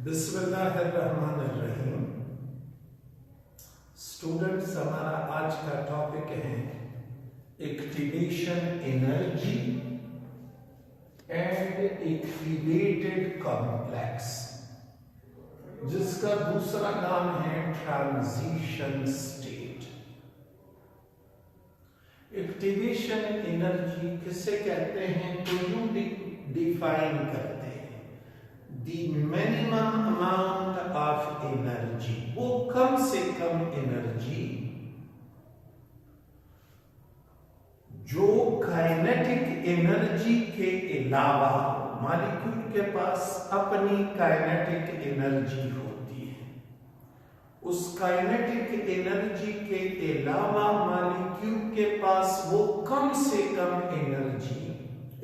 बिस्मिल्लाहिर्रहमानिर्रहीम। स्टूडेंट्स, हमारा आज का टॉपिक है activation energy and activated complex, जिसका दूसरा नाम है ट्रांजिशन स्टेट। एक्टिवेशन एनर्जी किसे कहते हैं तो यूं डिफाइन करते हैं the minimum amount of energy, वो कम से कम एनर्जी जो काइनेटिक एनर्जी के अलावा मॉलिक्यूल के पास अपनी काइनेटिक एनर्जी होती है। उस काइनेटिक एनर्जी के अलावा मॉलिक्यूल के पास वो कम से कम एनर्जी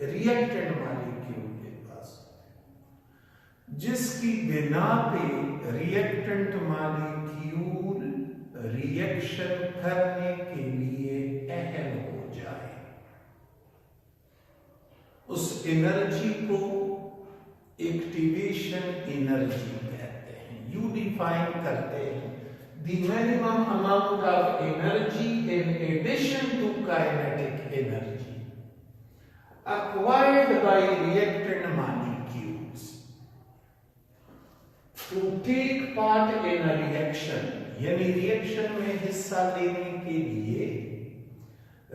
रिएक्टेंट मॉलिक्यूल के पास, जिसकी बिना पे रिएक्टेंट मॉलिक्यूल रिएक्शन करने के लिए अहल हो जाए, उस एनर्जी को एक्टिवेशन एनर्जी कहते हैं। यू डिफाइन करते हैं the minimum amount of energy in addition to kinetic energy acquired by reactant molecules to take part in a reaction, यानी रिएक्शन में हिस्सा लेने के लिए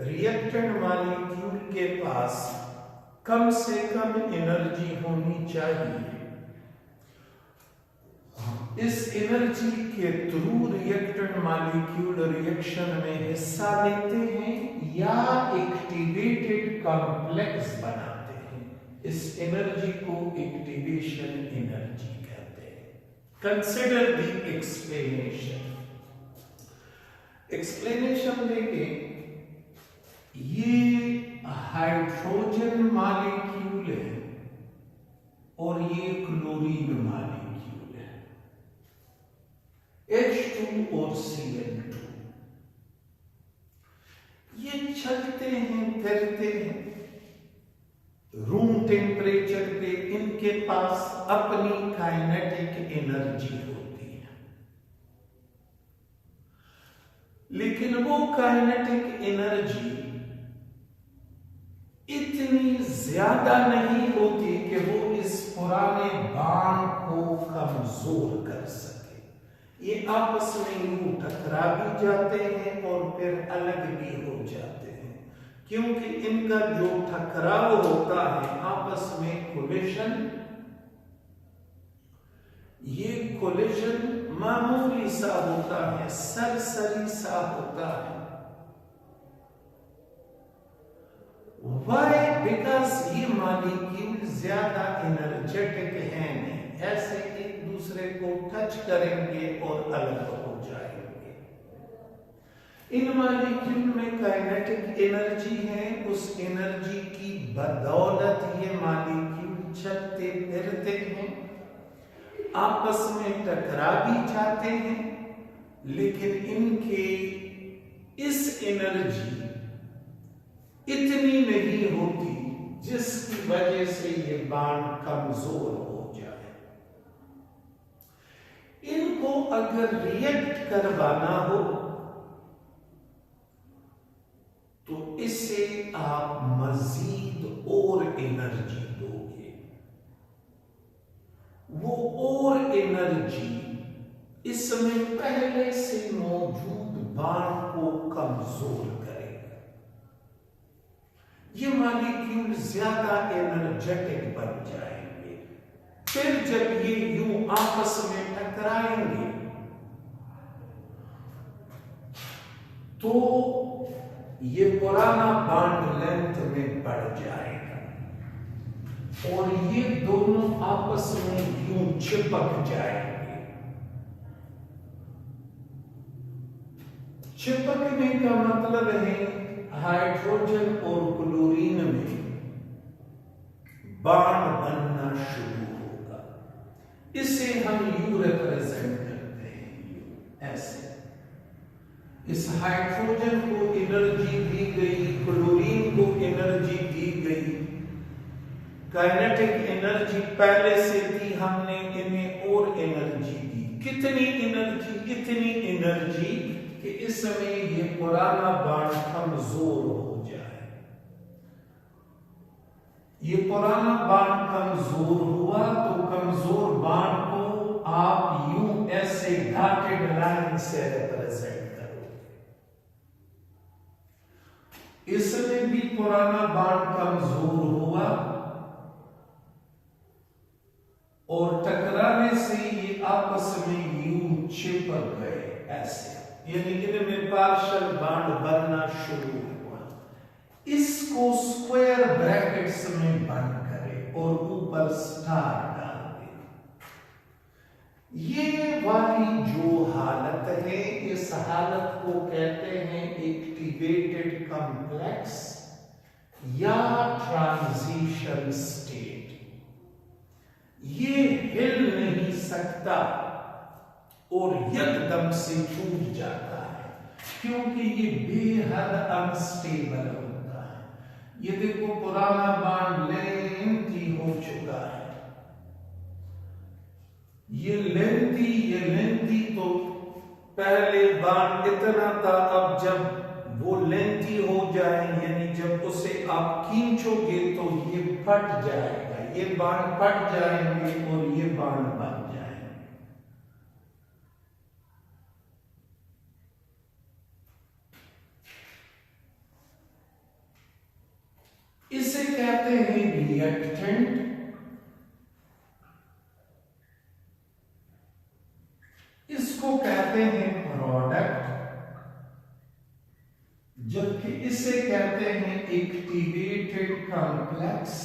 रिएक्टेंट मॉलिक्यूल के पास कम से कम एनर्जी होनी चाहिए। इस एनर्जी के थ्रू रिएक्टेंट मॉलिक्यूल रिएक्शन में हिस्सा लेते हैं या एक्टिवेटेड कॉम्प्लेक्स बनाते हैं। इस एनर्जी को एक्टिवेशन एनर्जी कहते हैं। Consider the explanation. एक्सप्लेनेशन लेंगे, ये हाइड्रोजन मॉलिक्यूल है और ये क्लोरीन मॉलिक्यूल है, H2 और Cl2। ये चलते हैं फिरते हैं रूम टेम्परेचर पे, इनके पास अपनी काइनेटिक एनर्जी होती है, लेकिन वो काइनेटिक एनर्जी इतनी ज्यादा नहीं होती कि वो इस पुराने बांड को कमजोर कर सके। ये आपस में यूं टकरा भी जाते हैं और फिर अलग भी हो जाते हैं, क्योंकि इनका जो टकराव होता है आपस में कोलिशन, ये कोलिशन मामूली सा होता है, सरसरी सा होता है। Why? Because ये मॉलिक्यूल ज्यादा एनर्जेटिक हैं नहीं, ऐसे एक दूसरे को टच करेंगे और अलग हो जाएंगे। इन मॉलिक्यूल में काइनेटिक एनर्जी है, उस एनर्जी की बदौलत ये मॉलिक्यूल चलते फिरते हैं, आपस में टकरा भी जाते हैं, लेकिन इनके इस एनर्जी इतनी नहीं होती जिसकी वजह से ये बांड कमजोर हो जाए। इनको अगर रिएक्ट करवाना हो तो इससे आप मजीद और एनर्जी दोगे। वो और एनर्जी इसमें पहले से मौजूद बांड को कमजोर करेगा। ये मॉलिक्यूल ज्यादा एनर्जेटिक बन जाएंगे। फिर जब ये यूं आपस में टकराएंगे तो ये पुराना बॉन्ड लेंथ में बढ़ जाएगा और ये दोनों आपस में यूं चिपक जाएंगे। चिपकने का मतलब है हाइड्रोजन और क्लोरीन में बांड बनना शुरू होगा। इसे हम यू रिप्रेजेंट करते हैं, ऐसे। इस हाइड्रोजन को एनर्जी दी गई, क्लोरीन को एनर्जी दी गई, काइनेटिक एनर्जी पहले से थी, हमने इन्हें और एनर्जी दी। कितनी एनर्जी? इतनी एनर्जी कि इसमें ये पुराना बांड कमजोर हो जाए। ये पुराना बांड कमजोर हुआ तो कमजोर बांड को आप यूं ऐसे डॉटेड लाइन से रिप्रेजेंट करोगे। इसमें भी पुराना बांड कमजोर हुआ और टकराने से ये आपस में यूं चिपक गए ऐसे, यानी इनमें पार्शियल बांड बनना शुरू हुआ। इसको स्क्वायर ब्रैकेट्स में बंद करें और ऊपर स्टार डाल दें। ये वाली जो हालत है, इस हालत को कहते हैं एक्टिवेटेड कॉम्प्लेक्स या ट्रांजिशन स्टेट। ये हिल नहीं सकता और एकदम से टूट जाता है क्योंकि ये बेहद अनस्टेबल होता है। ये देखो पुराना बांड लेंथी हो चुका है। ये लेंथी तो पहले बांड इतना था, अब जब वो लेंथी हो जाए यानी जब उसे आप खींचोगे तो ये फट जाएगा। ये बांड फट जाएंगे और ये बांड बन जाएंगे। इसे कहते हैं रिएक्टेंट, इसको कहते हैं प्रोडक्ट, जबकि इसे कहते हैं एक्टिवेटेड कॉम्प्लेक्स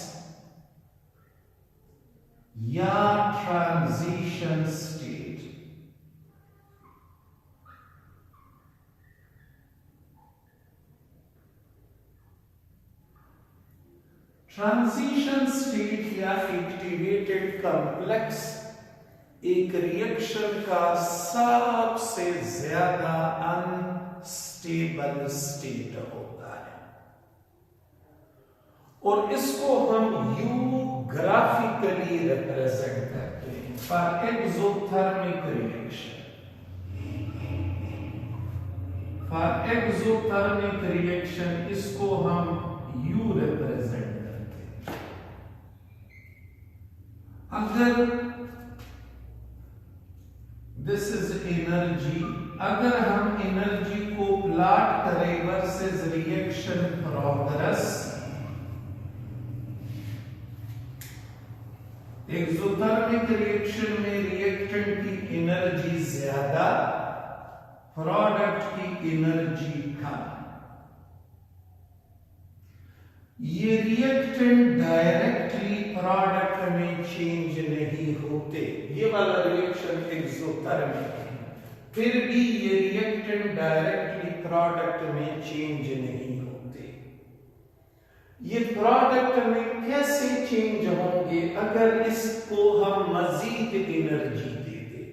या ट्रांजिशन स्टेट। ट्रांजिशन स्टेट या एक्टिवेटेड कॉम्प्लेक्स एक रिएक्शन का सबसे ज्यादा अनस्टेबल स्टेट होता है और इसको हम ग्राफिकली रिप्रेजेंट करते हैं। फॉर एक्सोथर्मिक रिएक्शन, इसको हम यू रिप्रेजेंट करते हैं। अगर दिस इज एनर्जी, अगर हम एनर्जी को प्लॉट करें versus reaction progress, exothermic reaction में रिएक्टेंट की एनर्जी ज्यादा, प्रोडक्ट की एनर्जी कम। ये रिएक्टेंट डायरेक्टली प्रोडक्ट में चेंज नहीं होते। ये वाला रिएक्शन एक्सोथर्मिक है, फिर भी ये रिएक्टेंट डायरेक्टली प्रोडक्ट में चेंज नहीं होते। ये प्रोडक्ट में कैसे चेंज होंगे? अगर इसको हम मजीद एनर्जी दे दें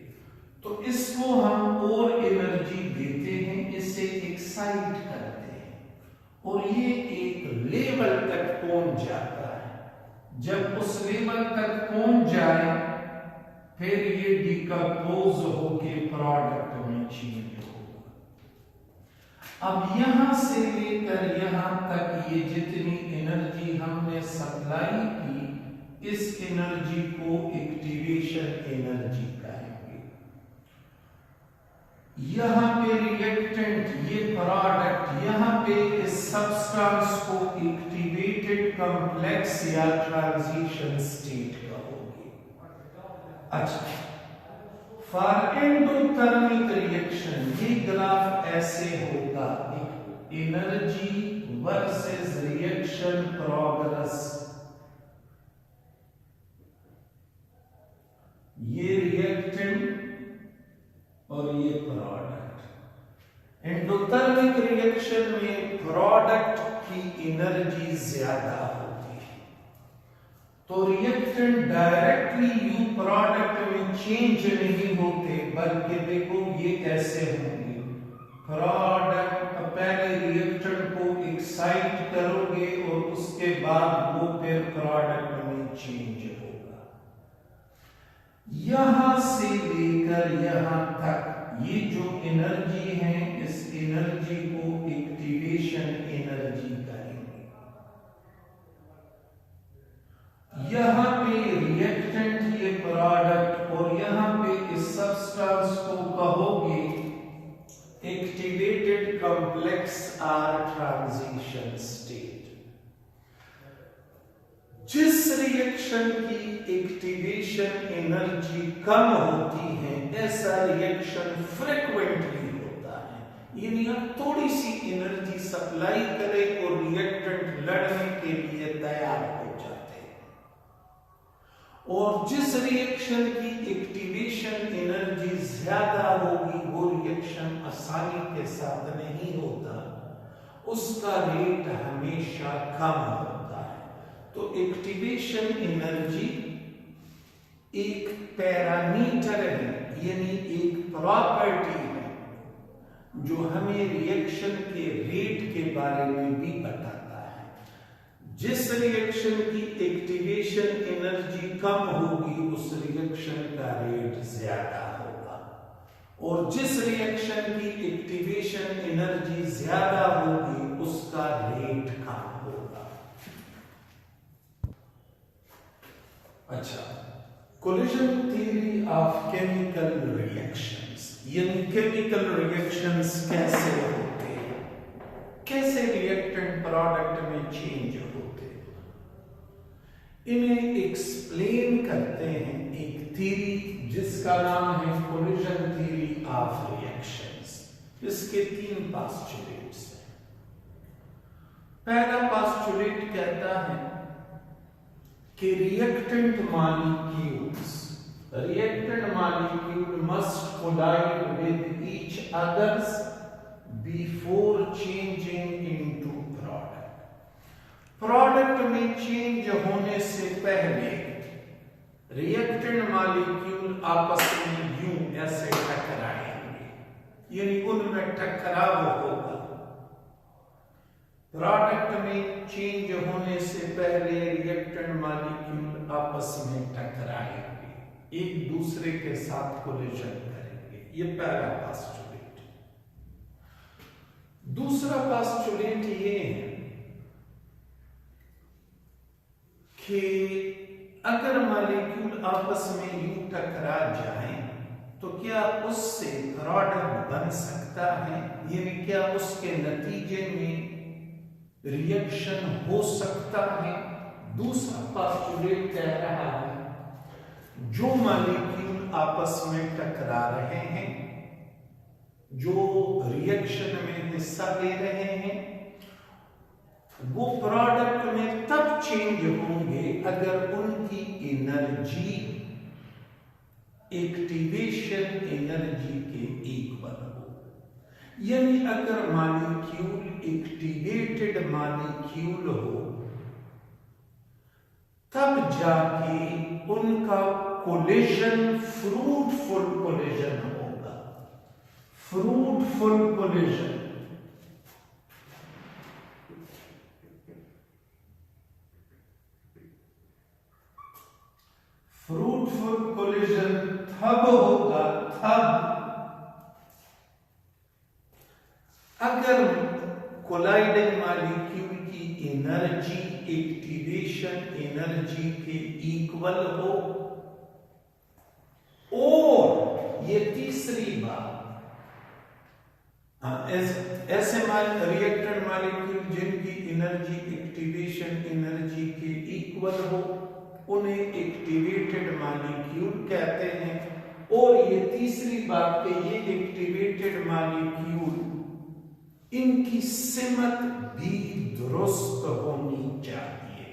तो इसको हम और एनर्जी देते हैं, इसे एक्साइट करते हैं और ये एक लेवल तक पहुंच जाता है। जब उस लेवल तक पहुंच जाए फिर ये डिकम्पोज होके प्रोडक्ट में चेंज होगा। अब यहां से लेकर यहां तक ये जितनी एनर्जी हमने सप्लाई की, इस एनर्जी को एक्टिवेशन एनर्जी कहेंगे। यहां पे रिएक्टेंट, ये प्रोडक्ट, यहां पे इस सब्सटेंस को एक्टिवेटेड कॉम्प्लेक्स या ट्रांजिशन स्टेट कहोगे। अच्छा, फॉर एंडोथर्मिक रिएक्शन ये ग्राफ ऐसे होगा, एनर्जी वर्सेस रिएक्शन प्रोग्रेस। ये रिएक्टेंट और ये प्रोडक्ट। एंडोथर्मिक रिएक्शन में प्रोडक्ट की एनर्जी ज्यादा होती है तो रिएक्टेंट डायरेक्टली यू प्रोडक्ट में चेंज नहीं होते, बल्कि देखो ये कैसे होंगे। प्रोडक्ट, पहले रिएक्टेंट को एक्साइट करोगे और उसके बाद वो फिर प्रोडक्ट में यहां से लेकर यहां तक ये जो एनर्जी है, इस एनर्जी को एक्टिवेशन एनर्जी कहेंगे। यहां पे रिएक्टेंट ये प्रोडक्ट और यहां पे इस सब्सटेंस को कहोगे activated complex or transition state. जिस रिएक्शन की एक्टिवेशन एनर्जी कम होती है, ऐसा रिएक्शन फ्रीक्वेंटली होता है, यानी आप थोड़ी सी एनर्जी सप्लाई करें और रिएक्टेंट लड़ने के लिए तैयार हो जाते हैं। और जिस रिएक्शन की एक्टिवेशन एनर्जी ज्यादा होगी, वो रिएक्शन आसानी के साथ नहीं होता, उसका रेट हमेशा कम होता है। तो एक्टिवेशन एनर्जी एक पैरामीटर है, यानी एक प्रॉपर्टी है जो हमें रिएक्शन के रेट के बारे में भी बताता है। जिस रिएक्शन की एक्टिवेशन एनर्जी कम होगी, उस रिएक्शन का रेट ज्यादा होगा, और जिस रिएक्शन की एक्टिवेशन एनर्जी ज्यादा होगी, उसका रेट कम होगा। अच्छा, collision theory of chemical reactions, यानी केमिकल रिएक्शंस कैसे होते हैं, कैसे रिएक्टेंट प्रोडक्ट में चेंज होते हैं, इन्हें एक्सप्लेन करते हैं एक थ्योरी जिसका नाम है कोलिजन थ्योरी ऑफ रिएक्शंस। इसके 3 पोस्टुलेट्स हैं। पहला पोस्टुलेट कहता है कि reactant molecule must collide with each others before changing into product. Product में चेंज होने से पहले reactant molecule आपस में यूं ऐसे टकराएंगे, यानी उनमें टकराव होगा। प्रोडक्ट में चेंज होने से पहले रिएक्टेंट मॉलिक्यूल आपस में टकराएंगे, एक दूसरे के साथ कोलिजन करेंगे। ये पहला पोस्टुलेट। दूसरा पोस्टुलेट ये है कि अगर मॉलिक्यूल आपस में यूं टकरा जाएं, तो क्या उससे प्रोडक्ट बन सकता है, यानी क्या उसके नतीजे में रिएक्शन हो सकता है। दूसरा पोस्टुलेट कह रहा है जो मॉलिक्यूल आपस में टकरा रहे हैं, जो रिएक्शन में हिस्सा ले रहे हैं, वो प्रोडक्ट में तब चेंज होंगे अगर उनकी एनर्जी एक्टिवेशन एनर्जी के इक्वल हो। यानी अगर मॉलिक्यूल एक्टिवेटेड मॉलिक्यूल हो, तब जाके उनका कोलिजन फ्रूटफुल कोलिजन होगा। Fruitful collision. फ्रूटफुल कोलिजन तब होगा अगर कोलाइडिंग मॉलिक्यूल की एनर्जी एक्टिवेशन एनर्जी के इक्वल हो, और ये तीसरी बात, ऐसे रिएक्टेंट मॉलिक्यूल जिनकी एनर्जी एक्टिवेशन एनर्जी के इक्वल हो, उन्हें एक्टिवेटेड मॉलिक्यूल कहते हैं। और ये तीसरी बात कि ये एक्टिवेटेड मॉलिक्यूल, इनकी सिमत भी दुरुस्त होनी चाहिए।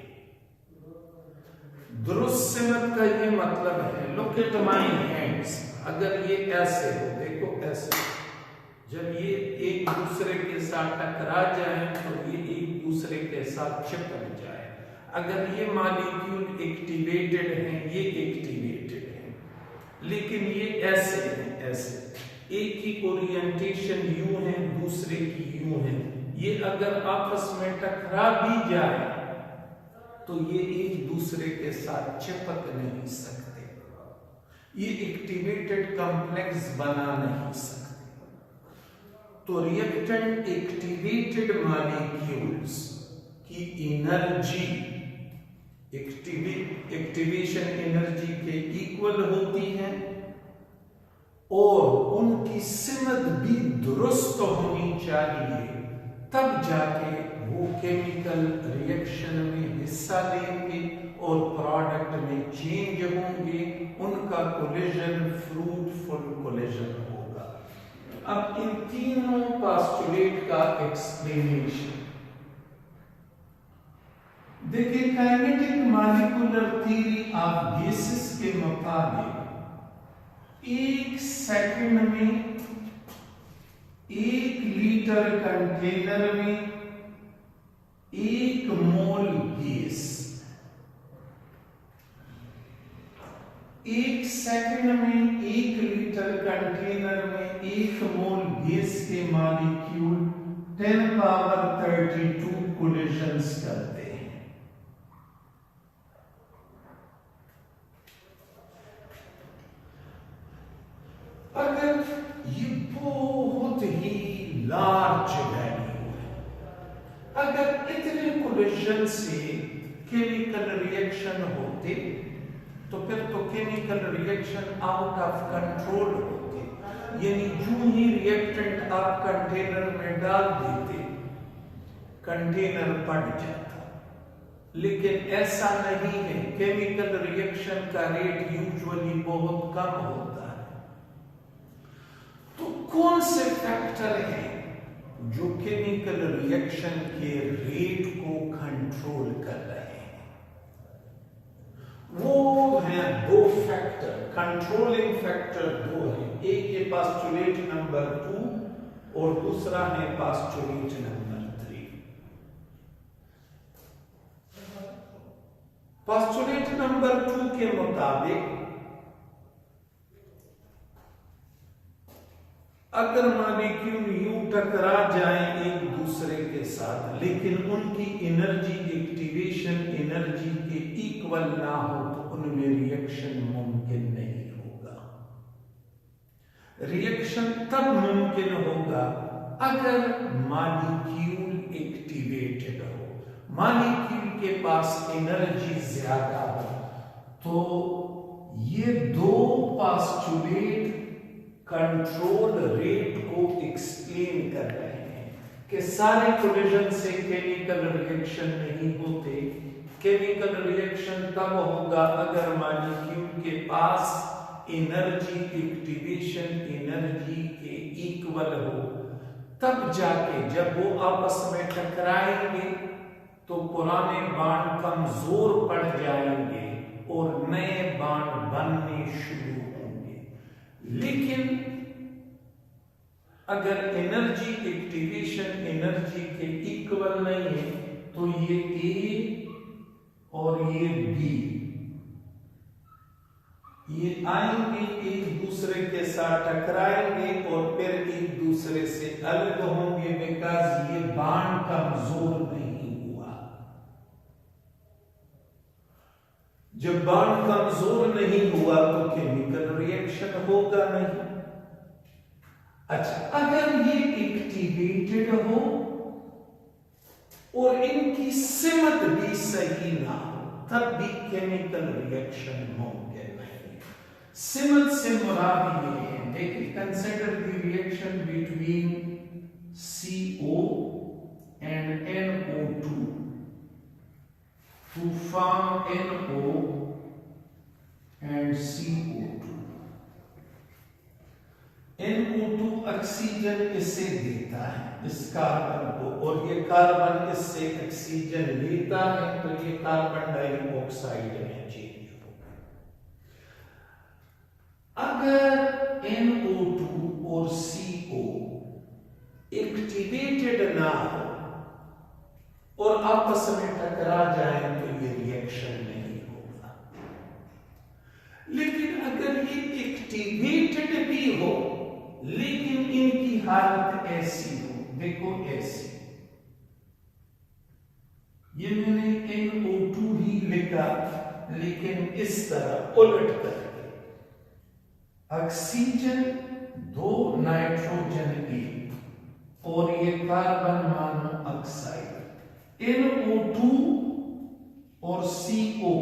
दुरुस्त सिमत का ये मतलब है, लुक एट माय हैंड्स, अगर ये ऐसे हो, देखो ऐसे, जब ये एक दूसरे के साथ टकरा जाए तो ये एक दूसरे के साथ चिपक जाए। अगर ये मॉलिक्यूल एक्टिवेटेड हैं, ये एक्टिवेटेड हैं, लेकिन ये ऐसे हैं, ऐसे, एक की ओरिएंटेशन यूं है, दूसरे की यूं है, ये अगर आपस में टकरा भी जाए तो ये एक दूसरे के साथ चिपक नहीं सकते। ये एक्टिवेटेड कॉम्प्लेक्स बना नहीं सकते। तो रिएक्टेंट एक्टिवेटेड मॉलिक्यूल्स की एनर्जी एक्टिवेशन एनर्जी के इक्वल होती है और उनकी सिमत भी दुरुस्त होनी चाहिए, तब जाके वो केमिकल रिएक्शन में हिस्सा लेंगे और प्रोडक्ट में चेंज होंगे, उनका कोलिजन फ्रूटफुल कोलिजन होगा। अब इन तीनों पोस्टुलेट का एक्सप्लेनेशन देखिए। Kinetic molecular theory of gases के मुताबिक 1 सेकंड में 1 लीटर कंटेनर में 1 मोल गैस, 1 सेकंड में 1 लीटर कंटेनर में 1 मोल गैस के मॉलिक्यूल 10 पावर 32 कोलिजन्स करते हैं। अगर ये बहुत ही लार्ज वैल्यू है, अगर इतने कोलिजन से केमिकल रिएक्शन होते तो फिर तो chemical reaction out of control होते, यानी जो ही रिएक्टेंट आप कंटेनर में डाल देते कंटेनर फट जाता। लेकिन ऐसा नहीं है, केमिकल रिएक्शन का रेट यूजुअली बहुत कम होता है। तो कौन से फैक्टर हैं जो केमिकल रिएक्शन के रेट को कंट्रोल कर रहे हैं? वो हैं 2 फैक्टर, कंट्रोलिंग फैक्टर 2 हैं। एक ये पोस्टुलेट नंबर 2 और दूसरा है पोस्टुलेट नंबर 3। पोस्टुलेट नंबर 2 के मुताबिक अगर मॉलिक्यूल यूं टकरा जाएं एक दूसरे के साथ, लेकिन उनकी एनर्जी एक्टिवेशन एनर्जी के इक्वल ना हो, तो उनमें रिएक्शन मुमकिन नहीं होगा। रिएक्शन तब मुमकिन होगा अगर मॉलिक्यूल एक्टिवेटेड हो, मॉलिक्यूल के पास एनर्जी ज्यादा हो। तो ये 2 पोस्टुलेट कंट्रोल रेट को एक्सप्लेन कर रहे हैं कि सारे कोलिजन से केमिकल रिएक्शन नहीं होते। केमिकल रिएक्शन तब होगा अगर मॉलिक्यूल के पास एनर्जी एक्टिवेशन एनर्जी के इक्वल हो, तब जाके जब वो आपस में टकराएंगे तो पुराने बांड कमजोर पड़ जाएंगे और नए बांड बनने शुरू होंगे। लेकिन अगर एनर्जी एक्टिवेशन एनर्जी के इक्वल नहीं है तो ये ए और ये बी ये आएंगे, एक दूसरे के साथ टकराएंगे और फिर एक दूसरे से अलग होंगे, बिकॉज ये बांड कमजोर नहीं हुआ। जब बांड कमजोर नहीं हुआ तो केमिकल रिएक्शन होगा नहीं। अच्छा, अगर ये एक्टिवेटेड हो और इनकी सिमत भी सही ना हो, तब भी केमिकल रिएक्शन मुमकिन नहीं। सिमत से मुराद ये है, देखिए, consider the reaction between CO and NO2 to form NO and CO2। NO2 oxygen इसे देता है इस कार्बन को, और ये कार्बन इससे ऑक्सीजन लेता है, तो ये कार्बन डाइऑक्साइड में चेंज होगा। अगर NO2 और CO एक्टिवेटेड ना हो और आपस में टकरा जाए तो ये रिएक्शन नहीं होगा। लेकिन अगर ये एक्टिवेटेड भी हो लेकिन इनकी हालत ऐसी हो, देखो ऐसी, ये मैंने NO2 ही लिखा लेकिन इस तरह उलट करके, ऑक्सीजन 2 नाइट्रोजन 1 और ये कार्बन मोनोऑक्साइड NO2 और CO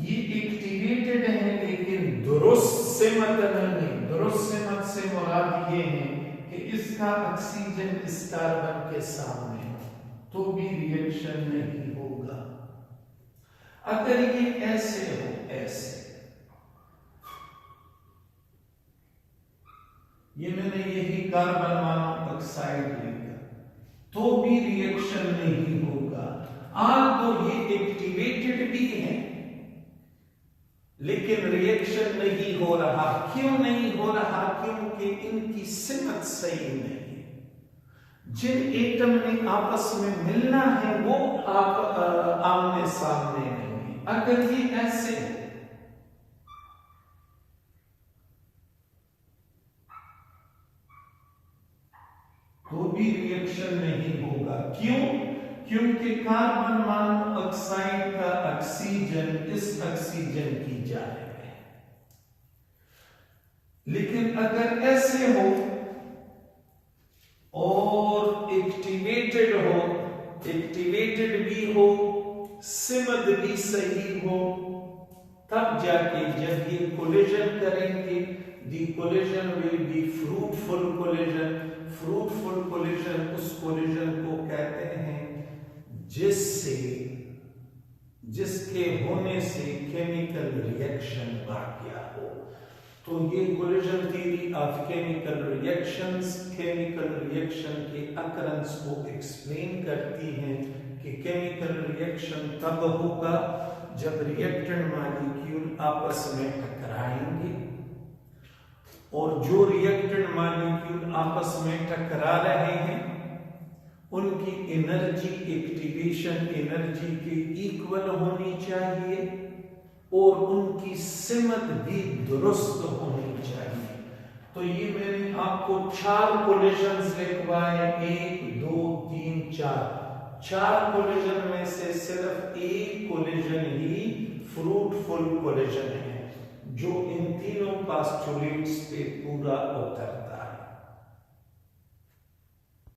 ये एक्टिवेटेड है, लेकिन दुरुस्त सिमत नहीं। दुरुस्त सिमत से मुराद ये है कि इसका ऑक्सीजन इस कार्बन के सामने हो तो भी रिएक्शन नहीं होगा। अगर ये ऐसे हो, ऐसे, ये मैंने यही कार्बन मोनोऑक्साइड लिखा तो भी रिएक्शन नहीं होगा। तो ये एक्टिवेटेड भी है लेकिन रिएक्शन नहीं हो रहा। क्यों नहीं हो रहा? क्योंकि इनकी सिमत सही नहीं है। जिन एटम ने आपस में मिलना है वो आमने सामने नहीं है। अगर ये ऐसे तो भी रिएक्शन नहीं होगा। क्यों? क्योंकि कार्बन मोनोऑक्साइड का ऑक्सीजन इस ऑक्सीजन की जानिब है। लेकिन अगर ऐसे हो और एक्टिवेटेड हो, एक्टिवेटेड भी हो, सिमत भी सही हो, तब जाके जब ये कोलिजन करेंगे, the collision will be fruitful collision. Fruitful collision उस कोलिजन को कहते हैं जिसके होने से केमिकल रिएक्शन वाक़या हो। तो ये collision theory of chemical reactions chemical reaction के अकरेंस को एक्सप्लेन करती हैं कि केमिकल रिएक्शन तब होगा जब रिएक्टेंट मॉलिक्यूल आपस में टकराएंगे और जो रिएक्टेंट मॉलिक्यूल आपस में टकरा रहे हैं उनकी एनर्जी, एक्टिवेशन एनर्जी के इक्वल होनी चाहिए और उनकी सिमत भी दुरुस्त होनी चाहिए। तो ये मैंने आपको 4 कोलिजन्स लिखवाए, 1 2 3 4 कोलिजन में से सिर्फ एक कोलिजन ही फ्रूटफुल कोलिजन है जो इन तीनों पोस्टुलेट्स पे पूरा उतरता है।